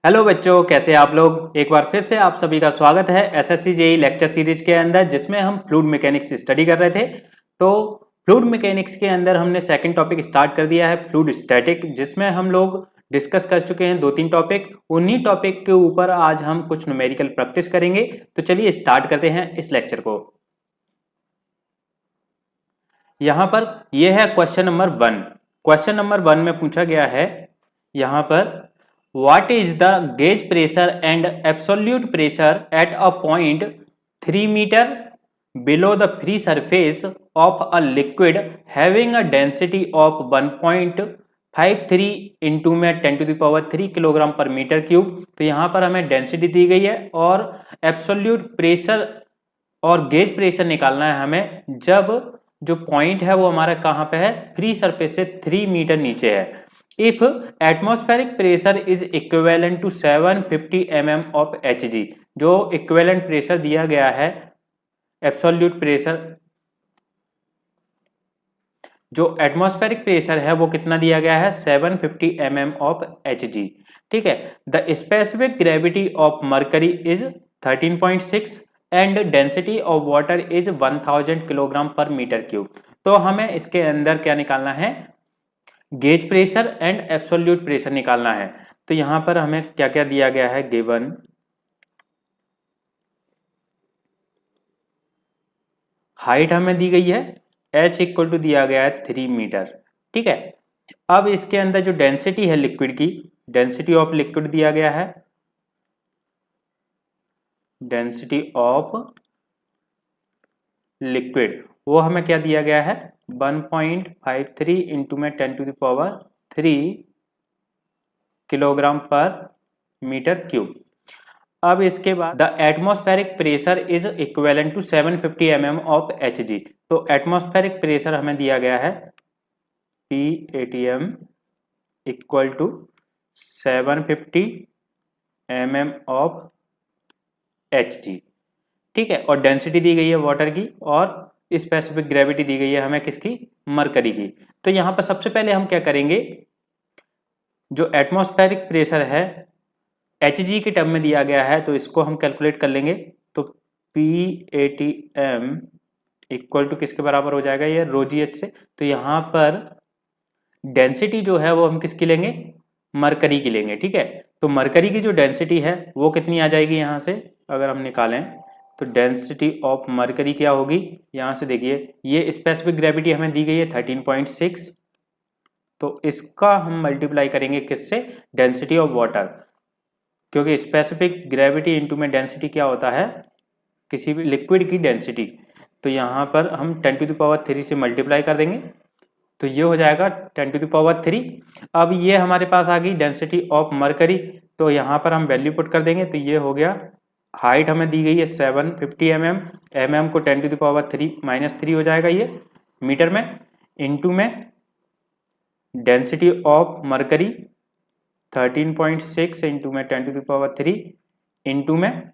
Hello बच्चों, कैसे आप लोग। एक बार फिर से आप सभी का स्वागत है एसएससी जेईई लेक्चर सीरीज के अंदर, जिसमें हम फ्लूइड मैकेनिक्स स्टडी कर रहे थे। तो फ्लूइड मैकेनिक्स के अंदर हमने सेकंड टॉपिक स्टार्ट कर दिया है, फ्लूइड स्टैटिक, जिसमें हम लोग डिस्कस कर चुके हैं 2-3 टॉपिक। उन्हीं टॉपिक के ऊपर आज हम कुछ न्यूमेरिकल प्रैक्टिस करेंगे। तो चलिए स्टार्ट करते हैं इस लेक्चर को। यहाँ पर यह है क्वेश्चन नंबर 1। क्वेश्चन नंबर 1 में पूछा गया है यहाँ पर, what is the gauge pressure and absolute pressure at a point 3 meter below the free surface of a liquid having a density of 1.53 into में 10 to the power 3 किलोग्राम पर metre cube. तो यहाँ पर हमें डेंसिटी दी गई है और absolute pressure और गेज प्रेशर निकालना है हमें, जब जो पॉइंट है वो हमारा कहाँ पे है, फ्री सरफेस से 3 मीटर नीचे है। If atmospheric pressure is equivalent to 750 mm of Hg, जो इक्विवेलेंट प्रेशर दिया गया है, एब्सोल्यूट प्रेशर, जो एटमॉस्फेरिक प्रेशर है वो कितना दिया गया है, 750 mm ऑफ Hg। ठीक है। The specific gravity of mercury is 13.6 and density of water is 1000 kilogram पर मीटर क्यूब। तो हमें इसके अंदर क्या निकालना है, gauge pressure and absolute pressure निकालना है। तो यहां पर हमें क्या क्या दिया गया है, गिवन हाइट हमें दी गई है, h इक्वल टू दिया गया है 3 मीटर। ठीक है। अब इसके अंदर जो डेंसिटी है लिक्विड की, डेंसिटी ऑफ लिक्विड दिया गया है, डेंसिटी ऑफ लिक्विड वो हमें क्या दिया गया है, 1.53 इंटू में 10 टू द पावर 3 किलोग्राम पर मीटर क्यूब। अब इसके बाद the atmospheric pressure is equivalent to 750 mm of Hg। तो एटमॉस्फेरिक प्रेशर हमें दिया गया है PATM equal to 750 mm of Hg। ठीक है। और डेंसिटी दी गई है वाटर की, और स्पेसिफिक ग्रेविटी दी गई है हमें किसकी, मरकरी की। तो यहां पर सबसे पहले हम क्या करेंगे, जो एटमॉस्फेरिक प्रेशर है Hg के टर्म में दिया गया है, तो इसको हम कैलकुलेट कर लेंगे। तो PATM इक्वल टू किसके बराबर हो जाएगा, ये ρgh से। तो यहाँ पर डेंसिटी जो है वो हम किसकी लेंगे, मरकरी की लेंगे। ठीक है। तो मरकरी की जो डेंसिटी है वो कितनी आ जाएगी, यहाँ से अगर हम निकालें तो डेंसिटी ऑफ मरकरी क्या होगी, यहाँ से देखिए, ये स्पेसिफिक ग्रेविटी हमें दी गई है 13.6, तो इसका हम मल्टीप्लाई करेंगे किससे, डेंसिटी ऑफ वाटर, क्योंकि स्पेसिफिक ग्रेविटी इनटू में डेंसिटी क्या होता है, किसी भी लिक्विड की डेंसिटी। तो यहाँ पर हम 10 टू द पावर 3 से मल्टीप्लाई कर देंगे, तो ये हो जाएगा 10 टू द पावर 3। अब ये हमारे पास आ गई डेंसिटी ऑफ मरकरी, तो यहाँ पर हम वैल्यू पुट कर देंगे। तो ये हो गया, हाइट हमें दी गई है 750 mm को 10 टू द पावर 3 -3 हो जाएगा ये मीटर में, इनटू में डेंसिटी ऑफ मरकरी 13.6 इंटू में 10 टू द पावर 3 इंटू में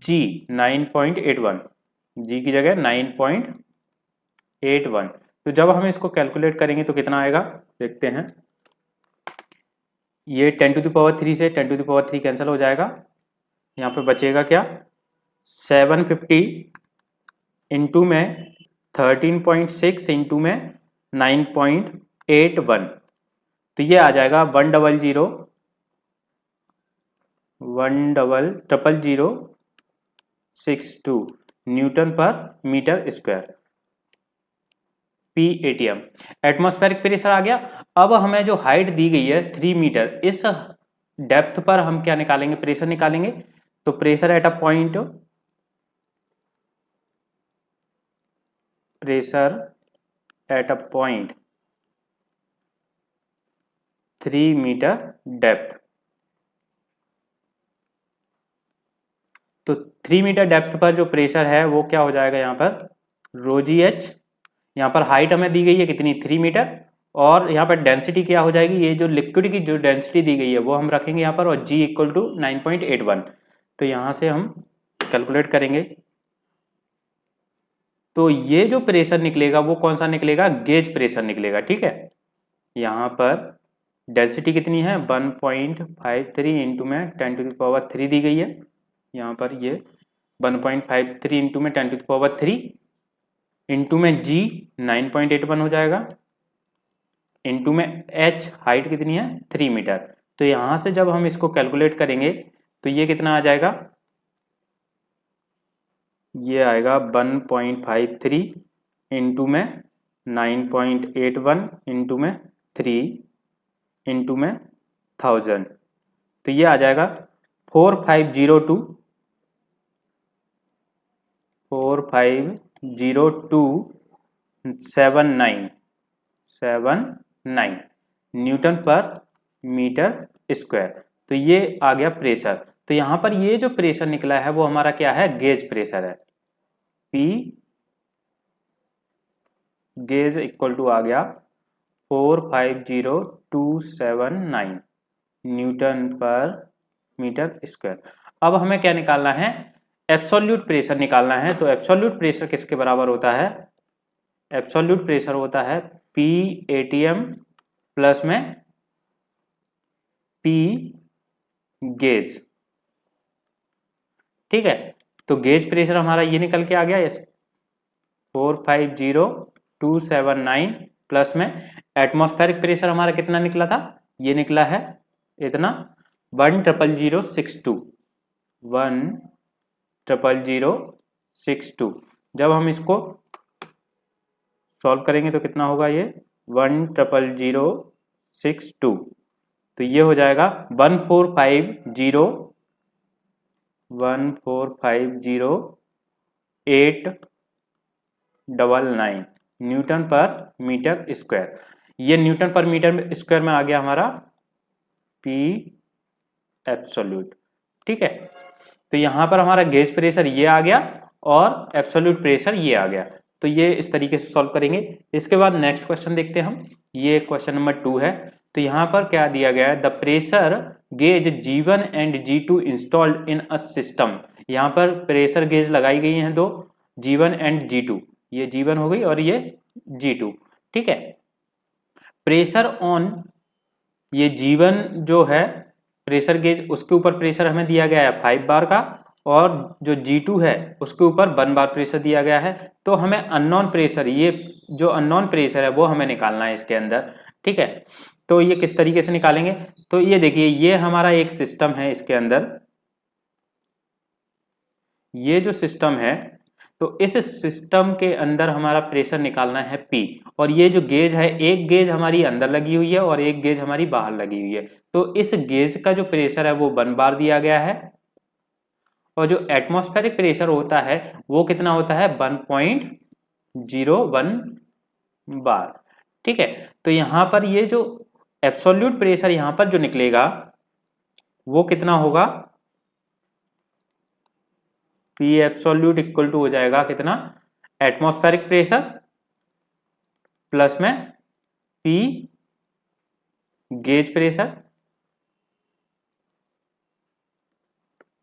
G 9.81, G की जगह 9.81। तो जब हम इसको कैलकुलेट करेंगे तो कितना आएगा, देखते हैं। ये 10 टू द पावर 3 से 10 टू द पावर 3 कैंसिल हो जाएगा, यहाँ पे बचेगा क्या, 750 इंटू में 13.6 इंटू में 9.81, तो ये आ जाएगा 100,062 न्यूटन पर metre square, PATM। Atmospheric pressure आ गया। अब हमें जो हाइट दी गई है 3 मीटर, इस डेप्थ पर हम क्या निकालेंगे, प्रेशर निकालेंगे। तो pressure at a point, pressure at a point 3 metre depth. तो 3 मीटर डेप्थ पर जो प्रेशर है वो क्या हो जाएगा, यहाँ पर ρgh। यहाँ पर हाइट हमें दी गई है कितनी, 3 मीटर, और यहाँ पर डेंसिटी क्या हो जाएगी, ये जो लिक्विड की जो डेंसिटी दी गई है वो हम रखेंगे यहाँ पर, और G इक्वल टू 9.81। तो यहाँ से हम कैलकुलेट करेंगे, तो ये जो प्रेशर निकलेगा वो कौन सा निकलेगा, गेज प्रेशर निकलेगा। ठीक है। यहाँ पर डेंसिटी कितनी है 1.53 इंटू में 10⁻³ दी गई है। यहाँ पर ये 1.53 इंटू में 10⁻³ इंटू में जी 9.81 हो जाएगा, इंटू में एच हाइट कितनी है 3 मीटर। तो यहाँ से जब हम इसको कैलकुलेट करेंगे तो ये कितना आ जाएगा, ये आएगा 1.53 इंटू में 9.81 इंटू में 3 इंटू में 1000, तो ये आ जाएगा 4502797 न्यूटन पर मीटर स्क्वायर। तो ये आ गया प्रेशर। तो यहाँ पर ये जो प्रेशर निकला है वो हमारा क्या है, गेज प्रेशर है। P गेज इक्वल टू आ गया 450,279 न्यूटन पर मीटर स्क्वायर। अब हमें क्या निकालना है, एब्सोल्यूट प्रेशर निकालना है। तो एब्सोल्यूट प्रेशर किसके बराबर होता है, एब्सोल्यूट प्रेशर होता है P ATM प्लस में P गेज। ठीक है, तो गेज प्रेशर हमारा ये निकल के आ गया 450,279 प्लस में एटमॉस्फेरिक प्रेशर हमारा कितना निकला था, ये निकला है इतना 100,062 जब हम इसको सॉल्व करेंगे तो कितना होगा, ये 100,062 तो ये हो जाएगा 1450899 न्यूटन पर मीटर स्क्वायर। ये न्यूटन पर मीटर स्क्वायर में आ गया हमारा P एब्सोल्यूट। ठीक है, तो यहां पर हमारा गेज प्रेशर ये आ गया और एब्सोल्यूट प्रेशर ये आ गया। तो ये इस तरीके से सॉल्व करेंगे। इसके बाद नेक्स्ट क्वेश्चन देखते हैं हम, ये क्वेश्चन नंबर 2 है। तो यहाँ पर क्या दिया गया है, the pressure gauge G1 and G2 installed in a system. यहाँ पर प्रेशर गेज लगाई गई हैं दो, G1 एंड G2, ये G1 हो गई और ये G2। ठीक है, प्रेशर ऑन ये G1 जो है प्रेशर गेज, उसके ऊपर प्रेशर हमें दिया गया है 5 बार का, और जो G2 है उसके ऊपर 1 बार प्रेशर दिया गया है। तो हमें अननोन प्रेशर, ये जो अननोन प्रेशर है वो हमें निकालना है इसके अंदर। ठीक है, तो ये किस तरीके से निकालेंगे, तो ये देखिए ये हमारा एक सिस्टम है, इसके अंदर ये जो सिस्टम है, तो इस सिस्टम के अंदर हमारा प्रेशर निकालना है P, और ये जो गेज है, एक गेज हमारी अंदर लगी हुई है और एक गेज हमारी बाहर लगी हुई है। तो इस गेज का जो प्रेशर है वो 1 बार दिया गया है, और जो एटमॉस्फेरिक प्रेशर होता है वो कितना होता है 1.01 बार। ठीक है, तो यहां पर ये जो एब्सोल्यूट प्रेशर यहां पर जो निकलेगा वो कितना होगा, P एब्सोल्यूट इक्वल टू हो जाएगा कितना, एटमॉस्फेरिक प्रेशर प्लस में P गेज प्रेशर।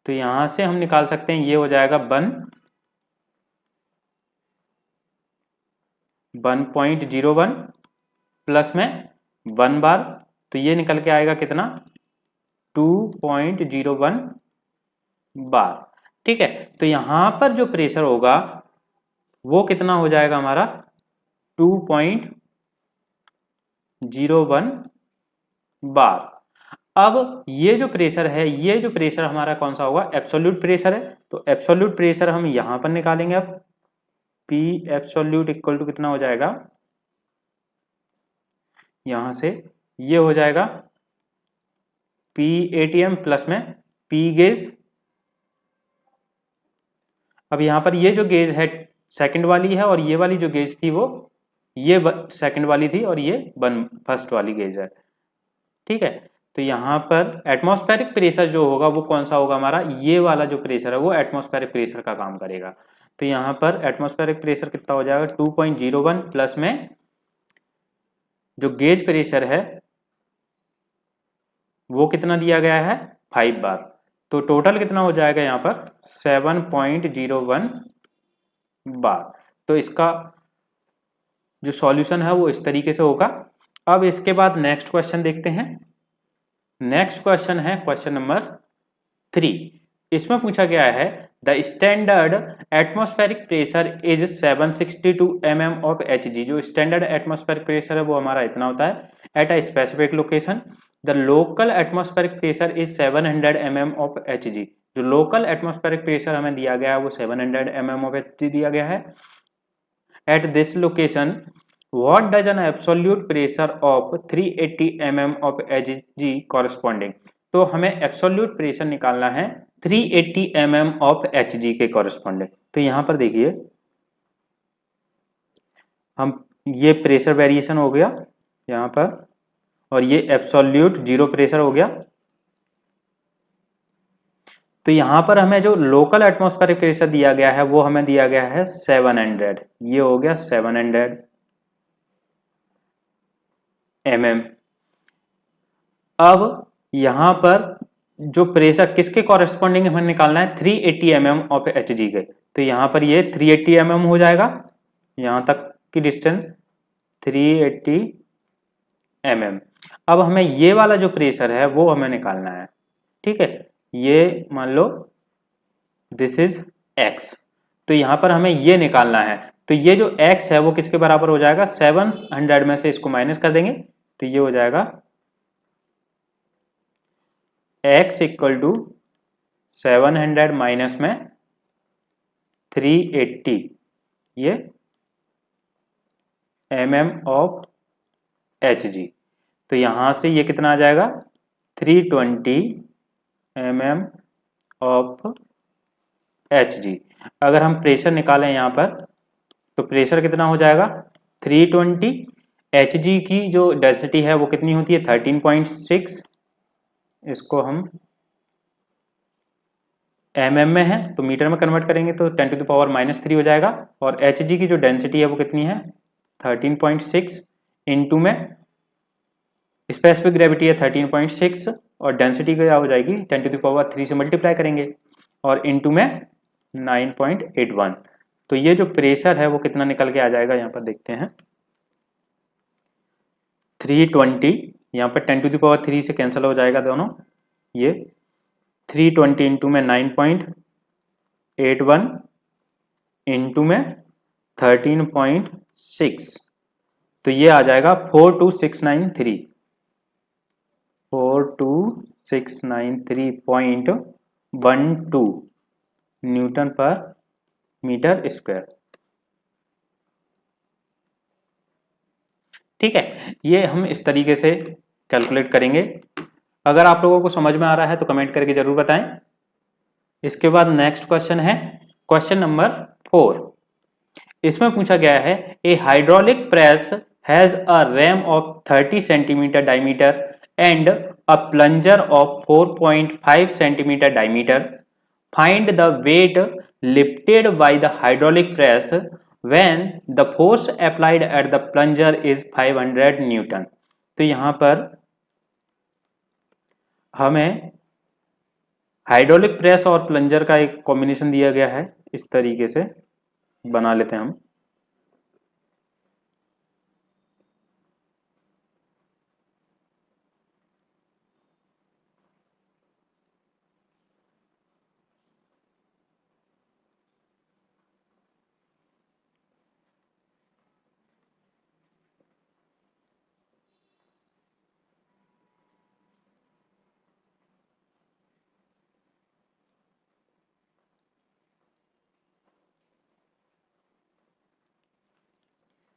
तो यहां से हम निकाल सकते हैं, ये हो जाएगा 1.01 प्लस में 1 बार, तो ये निकल के आएगा कितना 2.01 बार। ठीक है, तो यहां पर जो प्रेशर होगा वो कितना हो जाएगा हमारा 2.01 बार। अब ये जो प्रेशर है, ये जो प्रेशर हमारा कौन सा होगा, एब्सोल्यूट प्रेशर है। तो एब्सोल्यूट प्रेशर हम यहां पर निकालेंगे। अब P एब्सोल्यूट इक्वल टू कितना हो जाएगा, यहां से ये हो जाएगा P ATM प्लस में P गेज। अब यहां पर ये जो गेज है सेकंड वाली है, और ये वाली जो गेज थी वो ये सेकंड वाली थी, और ये फर्स्ट वाली गेज है। ठीक है, तो यहाँ पर एटमॉस्फेरिक प्रेशर जो होगा वो कौन सा होगा हमारा, ये वाला जो प्रेशर है वो एटमॉस्फेरिक प्रेशर का काम करेगा। तो यहाँ पर एटमॉस्फेरिक प्रेशर कितना हो जाएगा 2.01 प्लस में जो गेज प्रेशर है वो कितना दिया गया है 5 बार। तो टोटल कितना हो जाएगा यहाँ पर 7.01 बार। तो इसका जो सॉल्यूशन है वो इस तरीके से होगा। अब इसके बाद नेक्स्ट क्वेश्चन देखते हैं। नेक्स्ट क्वेश्चन है क्वेश्चन नंबर 3। इसमें पूछा गया है the standard atmospheric pressure is 762 mm of Hg। जो स्टैंडर्ड एटमॉस्फेरिक प्रेशर है वो हमारा इतना होता है at a specific location. The local atmospheric pressure is 700 mm of Hg। जो लोकल एटमॉस्फेरिक प्रेशर हमें दिया गया है वो 700 mm ऑफ Hg दिया गया है। At this location what does an absolute pressure of 380 mm of Hg corresponding। तो हमें एब्सोल्यूट प्रेशर निकालना है 380 mm ऑफ Hg के कॉरेस्पॉन्डिंग। तो यहां पर देखिए हम ये प्रेशर वेरिएशन हो गया यहां पर, और ये एब्सोल्यूट जीरो प्रेशर हो गया। तो यहां पर हमें जो लोकल एटमॉस्फेरिक प्रेशर दिया गया है वो हमें दिया गया है 700। ये हो गया 700 mm। अब यहां पर जो प्रेशर किसके कॉरेस्पॉन्डिंग हमें निकालना है 380 mm ऑफ Hg के। तो यहां पर ये 380 mm हो जाएगा, यहां तक की डिस्टेंस 380 mm। अब हमें ये वाला जो प्रेशर है वो हमें निकालना है। ठीक है, ये मान लो दिस इज x। तो यहां पर हमें ये निकालना है। तो ये जो x है वो किसके बराबर हो जाएगा, 700 में से इसको माइनस कर देंगे तो ये हो जाएगा x इक्वल टू 700 माइनस में 380 ये mm ऑफ Hg। तो यहां से ये कितना आ जाएगा 320 mm ऑफ Hg। अगर हम प्रेशर निकालें यहां पर तो प्रेशर कितना हो जाएगा 320। Hg की जो डेंसिटी है वो कितनी होती है 13.6। इसको हम mm में है तो मीटर में कन्वर्ट करेंगे तो 10 to the power -3 हो जाएगा। और Hg की जो डेंसिटी है वो कितनी है 13.6 इंटू में स्पेसिफिक ग्रेविटी है 13.6 और डेंसिटी क्या हो जाएगी 10 to the power 3 से मल्टीप्लाई करेंगे और इंटू में 9.81। तो ये जो प्रेशर है वो कितना निकल के आ जाएगा, यहाँ पर देखते हैं 320। यहाँ पर 10 to the power 3 से कैंसिल हो जाएगा दोनों, ये 320 इंटू में 9.81 इंटू में 13.6 तो ये आ जाएगा 42693 42693.12 न्यूटन पर मीटर स्क्वायर। ठीक है, ये हम इस तरीके से कैलकुलेट करेंगे। अगर आप लोगों को समझ में आ रहा है तो कमेंट करके जरूर बताएं। इसके बाद नेक्स्ट क्वेश्चन है क्वेश्चन नंबर 4। इसमें पूछा गया है a hydraulic press has a ram of 30 centimetre diameter and a plunger of 4.5 centimetre diameter. Find the weight lifted by the hydraulic press when the force applied at the plunger is 500 newton. तो यहां पर हमें hydraulic press और plunger का एक combination दिया गया है, इस तरीके से बना लेते हैं हम।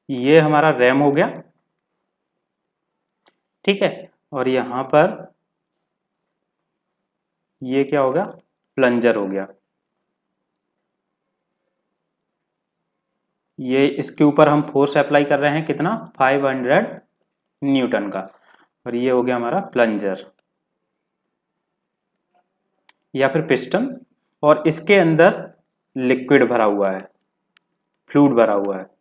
ये हमारा रैम हो गया, ठीक है, और यहां पर ये क्या हो गया प्लंजर हो गया। ये इसके ऊपर हम फोर्स अप्लाई कर रहे हैं कितना 500 न्यूटन का, और ये हो गया हमारा प्लंजर या फिर पिस्टन, और इसके अंदर लिक्विड भरा हुआ है, फ्लूइड भरा हुआ है।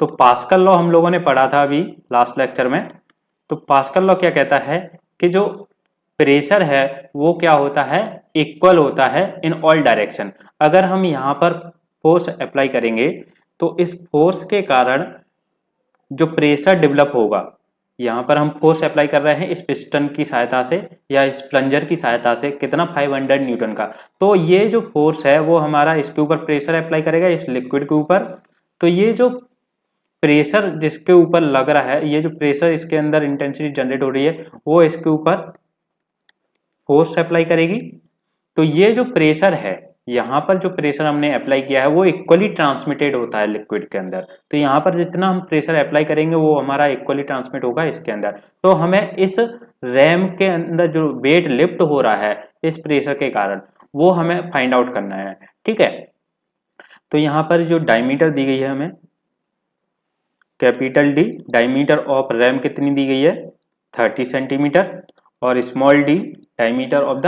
तो पास्कल लॉ हम लोगों ने पढ़ा था अभी लास्ट लेक्चर में। तो पास्कल लॉ क्या कहता है कि जो प्रेशर है वो क्या होता है इक्वल होता है इन ऑल डायरेक्शन। अगर हम यहाँ पर फोर्स अप्लाई करेंगे तो इस फोर्स के कारण जो प्रेशर डेवलप होगा, यहाँ पर हम फोर्स अप्लाई कर रहे हैं इस पिस्टन की सहायता से या इस प्लंजर की सहायता से, कितना 500 न्यूटन का। तो ये जो फोर्स है वो हमारा इसके ऊपर प्रेशर अप्लाई करेगा इस लिक्विड के ऊपर। तो ये जो प्रेशर जिसके ऊपर लग रहा है, ये जो प्रेशर इसके अंदर इंटेंसिटी जनरेट हो रही है, वो इसके ऊपर फोर्स अप्लाई करेगी। तो ये जो प्रेशर है, यहाँ पर जो प्रेशर हमने अप्लाई किया है वो इक्वली ट्रांसमिटेड होता है लिक्विड के अंदर। तो यहाँ पर जितना हम प्रेशर अप्लाई करेंगे वो हमारा इक्वली ट्रांसमिट होगा इसके अंदर। तो हमें इस रैम के अंदर जो वेट लिफ्ट हो रहा है इस प्रेशर के कारण, वो हमें फाइंड आउट करना है। ठीक है, तो यहाँ पर जो डायमीटर दी गई है हमें, capital D, diameter of RAM कितनी दी गई है 30 सेंटीमीटर, और small D diameter of the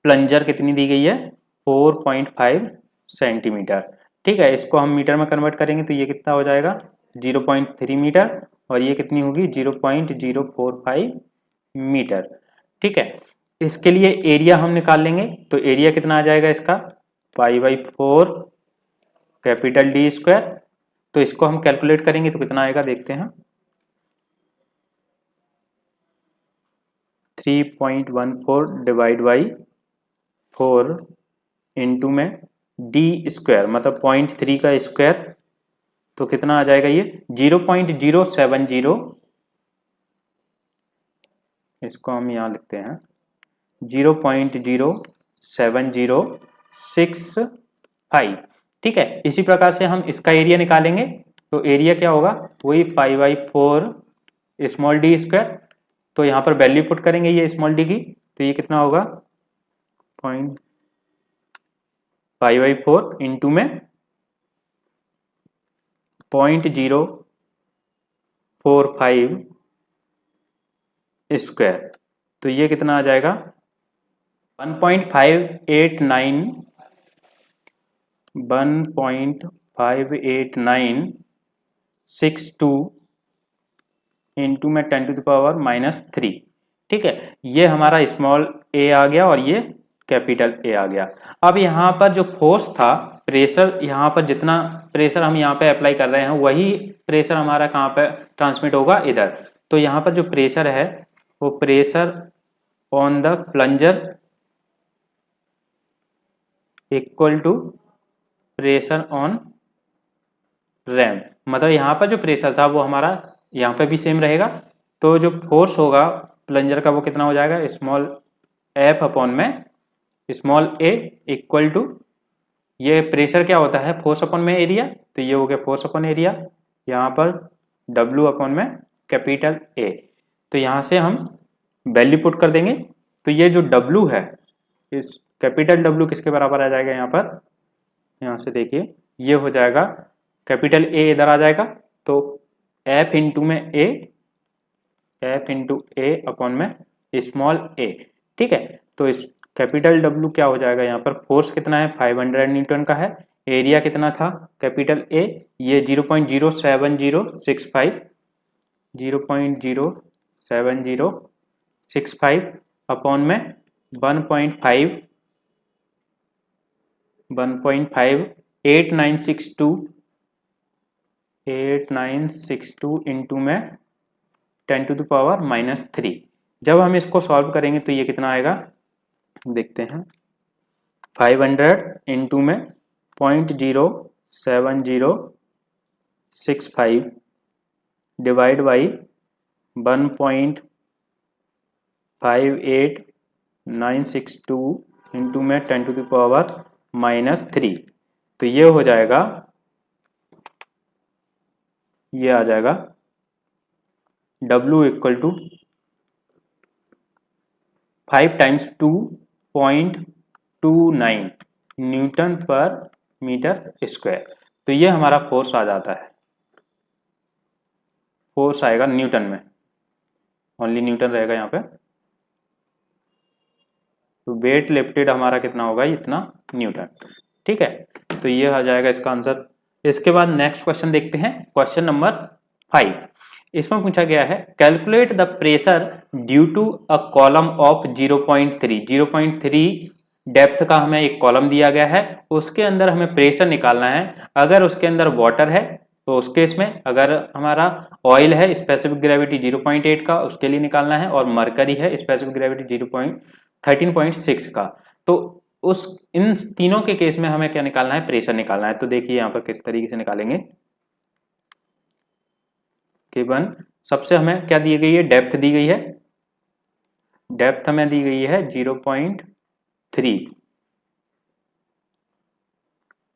plunger कितनी दी गई है 4.5 सेंटीमीटर। ठीक है, इसको हम मीटर में कन्वर्ट करेंगे तो ये कितना हो जाएगा 0.3 मीटर, और ये कितनी होगी 0.045 मीटर। ठीक है, इसके लिए एरिया हम निकाल लेंगे। तो एरिया कितना आ जाएगा इसका π/4 कैपिटल डी स्क्वायर। तो इसको हम कैलकुलेट करेंगे तो कितना आएगा देखते हैं, 3.14 डिवाइड बाई 4 इंटू में डी स्क्वायर, मतलब 0.3 का स्क्वायर, तो कितना आ जाएगा ये 0.070, इसको हम यहाँ लिखते हैं 0.07065। ठीक है, इसी प्रकार से हम इसका एरिया निकालेंगे। तो एरिया क्या होगा, वही π/4 स्मॉल डी स्क्वायर। तो यहाँ पर वैल्यू पुट करेंगे ये स्मॉल डी की, तो ये कितना होगा π/4 इंटू में 0.045 स्क्वायर। तो ये कितना आ जाएगा 1.58962 इंटू में 10⁻³ ठीक है, ये हमारा स्मॉल ए आ गया और ये कैपिटल ए आ गया। अब यहाँ पर जो फोर्स था, प्रेशर, यहाँ पर जितना प्रेशर हम यहाँ पे अप्लाई कर रहे हैं वही प्रेशर हमारा कहाँ पे ट्रांसमिट होगा, इधर। तो यहाँ पर जो प्रेशर है वो pressure on the plunger equal to pressure on ram. मतलब यहाँ पर जो प्रेशर था वो हमारा यहाँ पे भी सेम रहेगा। तो जो फोर्स होगा प्लंजर का वो कितना हो जाएगा स्मॉल एफ अपॉन में स्मॉल ए इक्वल टू, ये प्रेशर क्या होता है फोर्स अपॉन में एरिया, तो ये हो गया फोर्स अपॉन एरिया, यहाँ पर W अपॉन में कैपिटल ए। तो यहाँ से हम वैल्यू पुट कर देंगे। तो ये जो W है, इस कैपिटल W किसके बराबर आ जाएगा यहाँ पर, यहाँ से देखिए ये हो जाएगा कैपिटल ए इधर आ जाएगा, तो F इंटू में A, F into A upon में स्मॉल ए। ठीक है, तो इस कैपिटल W क्या हो जाएगा, यहाँ पर फोर्स कितना है 500 न्यूटन का है, एरिया कितना था कैपिटल ए, ये 0.07065 0.07065 अपॉन में 1.5 8962 इंटू में 10⁻³ जब हम इसको सॉल्व करेंगे तो ये कितना आएगा देखते हैं, 500 इंटू में 0.07065 डिवाइड बाई 1.58962 इंटू में 10⁻³ तो ये हो जाएगा, ये आ जाएगा W इक्वल टू 5 × 2.29 न्यूटन पर मीटर स्क्वायर। तो ये हमारा फोर्स आ जाता है, फोर्स आएगा न्यूटन में, ओनली न्यूटन रहेगा यहाँ पे। तो वेट लिफ्टेड हमारा कितना होगा, इतना न्यूटन। ठीक है, तो ये आ जाएगा इसका आंसर। इसके बाद नेक्स्ट क्वेश्चन देखते हैं, क्वेश्चन नंबर 5। इसमें पूछा गया है calculate the pressure due to a column of 0.3 depth का, हमें एक कॉलम दिया गया है, उसके अंदर हमें प्रेशर निकालना है। अगर उसके अंदर वाटर है तो उस केस में अगर हमारा ऑयल है स्पेसिफिक ग्रेविटी 0.8 का, उसके लिए निकालना है, और मरकरी है स्पेसिफिक ग्रेविटी 13.6 का। तो उस इन तीनों के केस में हमें क्या निकालना है, प्रेशर निकालना है। तो देखिए यहाँ पर किस तरीके से निकालेंगे। गिवन सबसे हमें क्या दी गई है, डेप्थ दी गई है, डेप्थ हमें दी गई है 0.3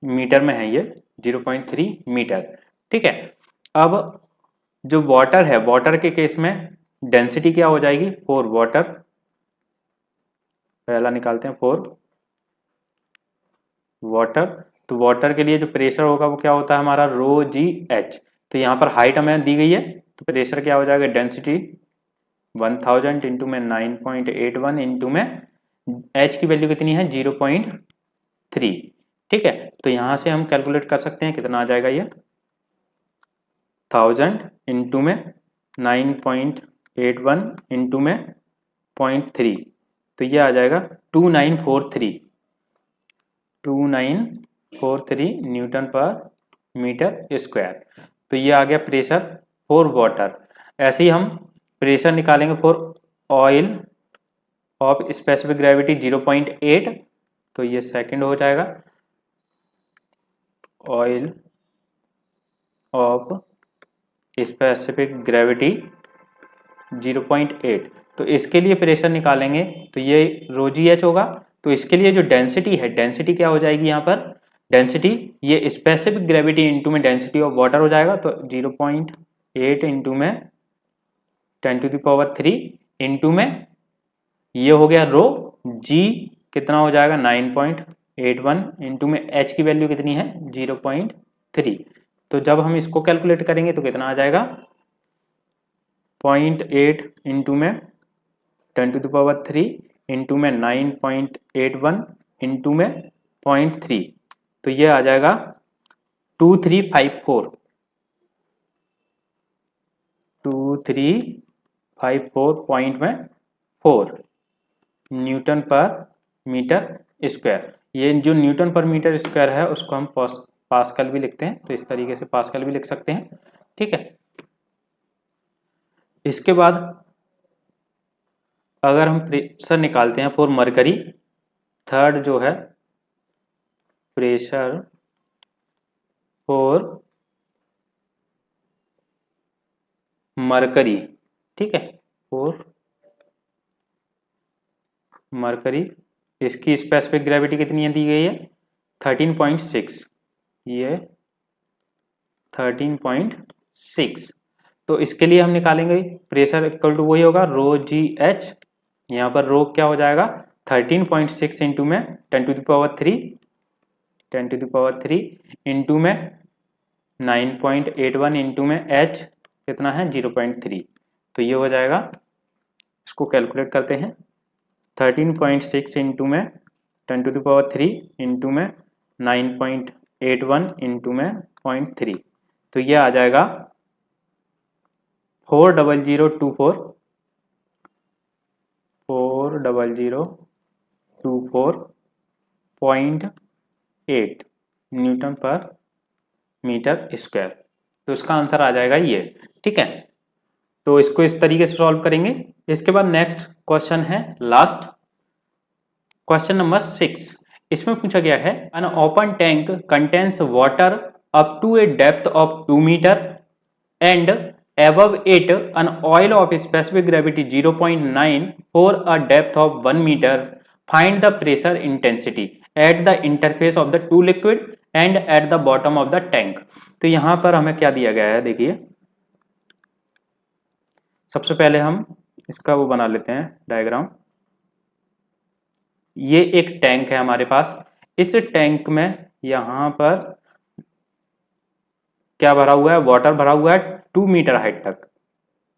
मीटर में है, ये 0.3 मीटर। ठीक है, अब जो वाटर है, वाटर के केस में डेंसिटी क्या हो जाएगी, 4 वाटर, पहला निकालते हैं 4 वाटर। तो वाटर के लिए जो प्रेशर होगा वो क्या होता है हमारा, रो जी एच। तो यहाँ पर हाइट हमें दी गई है, तो प्रेशर क्या हो जाएगा, डेंसिटी 1000 इंटू में 9.81 इंटू में एच की वैल्यू कितनी है, 0.3। ठीक है, तो यहाँ से हम कैलकुलेट कर सकते हैं कितना आ जाएगा, ये 1000 इंटू में 9.81 इंटू में 0.3, तो ये आ जाएगा 2943 न्यूटन पर मीटर स्क्वायर। तो ये आ गया प्रेशर फॉर वाटर। ऐसे ही हम प्रेशर निकालेंगे for oil of specific gravity 0.8, तो ये सेकंड हो जाएगा, ऑयल ऑफ स्पेसिफिक ग्रेविटी 0.8। तो इसके लिए प्रेशर निकालेंगे तो ये रो जी एच होगा। तो इसके लिए जो डेंसिटी है, डेंसिटी क्या हो जाएगी यहाँ पर, डेंसिटी ये स्पेसिफिक ग्रेविटी इंटू में डेंसिटी ऑफ वाटर हो जाएगा। तो 0.8 इंटू में 10⁻³ इंटू में ये हो गया रो, जी कितना हो जाएगा 9.81 इंटू में एच की वैल्यू कितनी है 0.3। तो जब हम इसको कैलकुलेट करेंगे तो कितना आ जाएगा, 0.8 इंटू में 10⁻³ इंटू में 9.81 इंटू में 0.3, तो ये आ जाएगा 2354 न्यूटन पर मीटर स्क्वायर। ये जो न्यूटन पर मीटर स्क्वायर है उसको हम पास्कल भी लिखते हैं, तो इस तरीके से पास्कल भी लिख सकते हैं। ठीक है, इसके बाद अगर हम प्रेशर निकालते हैं फॉर मरकरी, थर्ड जो है प्रेशर फॉर मरकरी। ठीक है, फॉर मरकरी इसकी स्पेसिफिक ग्रेविटी कितनी दी गई है 13.6, ये 13.6। तो इसके लिए हम निकालेंगे प्रेशर इक्वल टू वही होगा रो जी एच। यहाँ पर रो क्या हो जाएगा 13.6 इंटू में 10⁻³ इंटू में 9.81 इंटू में एच कितना है 0.3। तो ये हो जाएगा, इसको कैलकुलेट करते हैं, 13.6 इंटू में 10⁻³ इंटू में 9.81 इंटू में 0.3, तो ये आ जाएगा 40024 न्यूटन पर मीटर स्क्वायर। तो इसका आंसर आ जाएगा ये। ठीक है, तो इसको इस तरीके से सॉल्व करेंगे। इसके बाद नेक्स्ट क्वेश्चन है लास्ट, क्वेश्चन नंबर 6। इसमें पूछा गया है an open tank contains water up to a depth of 2 metre and above it an oil of specific gravity 0.9 for a depth of 1 meter. Find the pressure intensity at the interface of the two liquid and at the bottom of the tank. तो यहां पर हमें क्या दिया गया है, देखिए सबसे पहले हम इसका वो बना लेते हैं डायग्राम। ये एक टैंक है हमारे पास, इस टैंक में यहां पर क्या भरा हुआ है, वाटर भरा हुआ है 2 मीटर हाइट तक।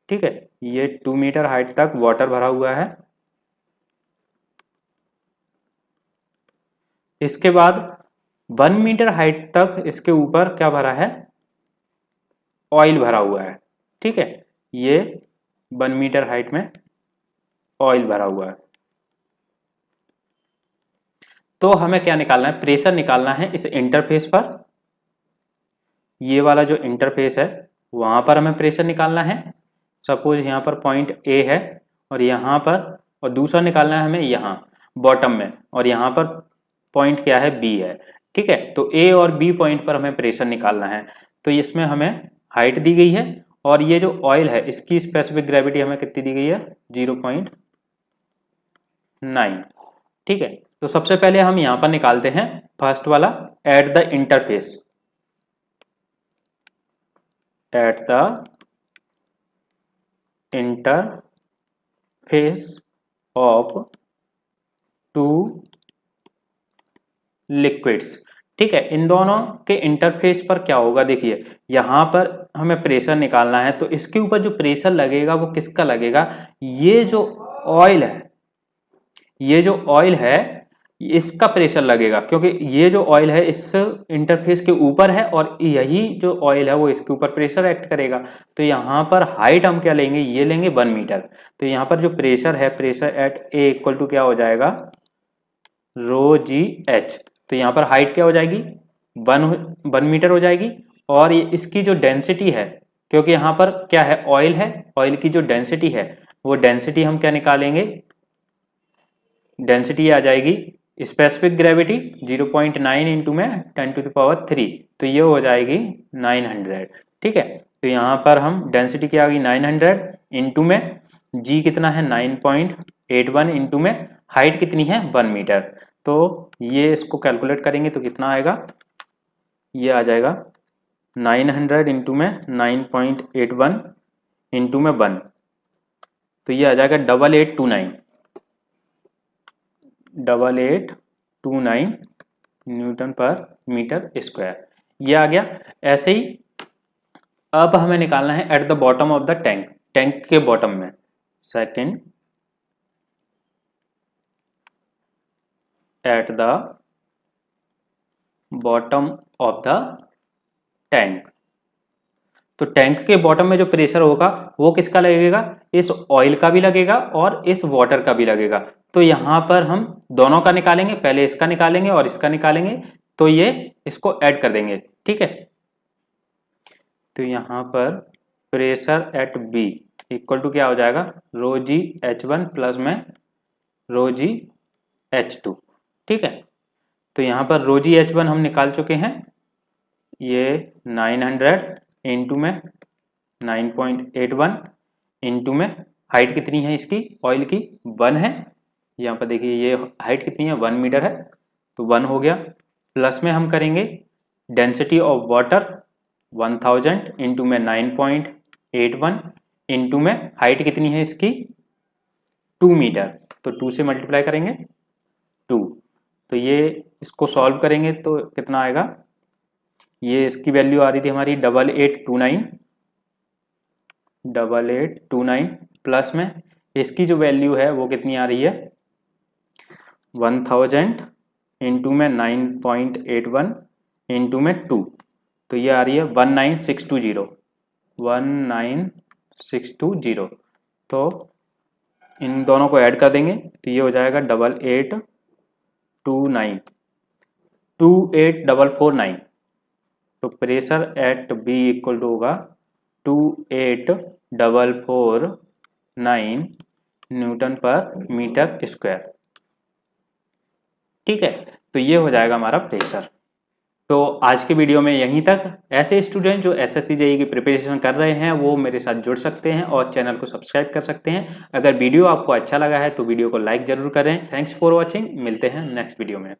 ठीक है, ये 2 मीटर हाइट तक वाटर भरा हुआ है। इसके बाद 1 मीटर हाइट तक इसके ऊपर क्या भरा है, ऑयल भरा हुआ है। ठीक है, ये 1 मीटर हाइट में ऑयल भरा हुआ है। तो हमें क्या निकालना है, प्रेशर निकालना है इस इंटरफेस पर। ये वाला जो इंटरफेस है वहाँ पर हमें प्रेशर निकालना है। सपोज यहाँ पर पॉइंट ए है और यहाँ पर, और दूसरा निकालना है हमें यहाँ बॉटम में, और यहाँ पर पॉइंट क्या है, बी है। ठीक है, तो ए और बी पॉइंट पर हमें प्रेशर निकालना है। तो इसमें हमें हाइट दी गई है और ये जो ऑयल है इसकी स्पेसिफिक ग्रेविटी हमें कितनी दी गई है, 0.9। ठीक है, तो सबसे पहले हम यहाँ पर निकालते हैं फर्स्ट वाला, at the interface, at the interface of two liquids. ठीक है, इन दोनों के इंटरफेस पर क्या होगा, देखिए यहाँ पर हमें प्रेशर निकालना है, तो इसके ऊपर जो प्रेशर लगेगा वो किसका लगेगा, ये जो ऑयल है, ये जो ऑयल है इसका प्रेशर लगेगा, क्योंकि ये जो ऑयल है इस इंटरफेस के ऊपर है और यही जो ऑयल है वो इसके ऊपर प्रेशर एक्ट करेगा। तो यहाँ पर हाइट हम क्या लेंगे, ये लेंगे 1 मीटर। तो यहाँ पर जो प्रेशर है, pressure at A equal to क्या हो जाएगा, रो जी एच। तो यहाँ पर हाइट क्या हो जाएगी, 1 मीटर हो जाएगी। और ये इसकी जो डेंसिटी है, क्योंकि यहाँ पर क्या है, ऑयल है, ऑयल की जो डेंसिटी है वो डेंसिटी हम क्या निकालेंगे, डेंसिटी आ जाएगी स्पेसिफिक ग्रेविटी 0.9 इंटू में 10⁻3, तो ये हो जाएगी 900। ठीक है, तो यहाँ पर हम डेंसिटी क्या आ गई 900 इंटू में जी कितना है 9.81 इंटू में हाइट कितनी है 1 मीटर। तो ये इसको कैलकुलेट करेंगे तो कितना आएगा, ये आ जाएगा 900 इंटू में 9.81 इंटू में 1, तो ये आ जाएगा 8829 न्यूटन पर मीटर स्क्वायर, ये आ गया। ऐसे ही अब हमें निकालना है at the bottom of the tank, tank के बॉटम में, second at the bottom of the tank. तो टैंक के बॉटम में जो प्रेशर होगा वो किसका लगेगा, इस ऑयल का भी लगेगा और इस वाटर का भी लगेगा। तो यहाँ पर हम दोनों का निकालेंगे, पहले इसका निकालेंगे और इसका निकालेंगे, तो ये इसको ऐड कर देंगे। ठीक है, तो यहाँ पर pressure at B equal to क्या हो जाएगा, रो जी H1 प्लस में रो जी H2। ठीक है, तो यहाँ पर रो जी H1 हम निकाल चुके हैं, ये 900 इंटू में 9.81 इंटू में हाइट कितनी है इसकी, ऑयल की 1 है। यहाँ पर देखिए ये हाइट कितनी है 1 मीटर है, तो 1 हो गया। प्लस में हम करेंगे डेंसिटी ऑफ वाटर 1000 इंटू में 9.81 इंटू में हाइट कितनी है इसकी 2 मीटर, तो 2 से मल्टीप्लाई करेंगे 2, तो ये इसको सॉल्व करेंगे तो कितना आएगा, ये इसकी वैल्यू आ रही थी हमारी 8829 प्लस में इसकी जो वैल्यू है वो कितनी आ रही है 1000 इंटू में 9.81 इंटू में 2, तो ये आ रही है 19620। तो इन दोनों को ऐड कर देंगे तो ये हो जाएगा 28449। तो pressure at B equal to होगा 28449 न्यूटन पर मीटर स्क्वायर। ठीक है, तो ये हो जाएगा हमारा प्रेशर। तो आज के वीडियो में यहीं तक। ऐसे स्टूडेंट जो एसएससी जेईई की प्रिपरेशन कर रहे हैं वो मेरे साथ जुड़ सकते हैं और चैनल को सब्सक्राइब कर सकते हैं। अगर वीडियो आपको अच्छा लगा है तो वीडियो को लाइक जरूर करें। थैंक्स फॉर वॉचिंग, मिलते हैं नेक्स्ट वीडियो में।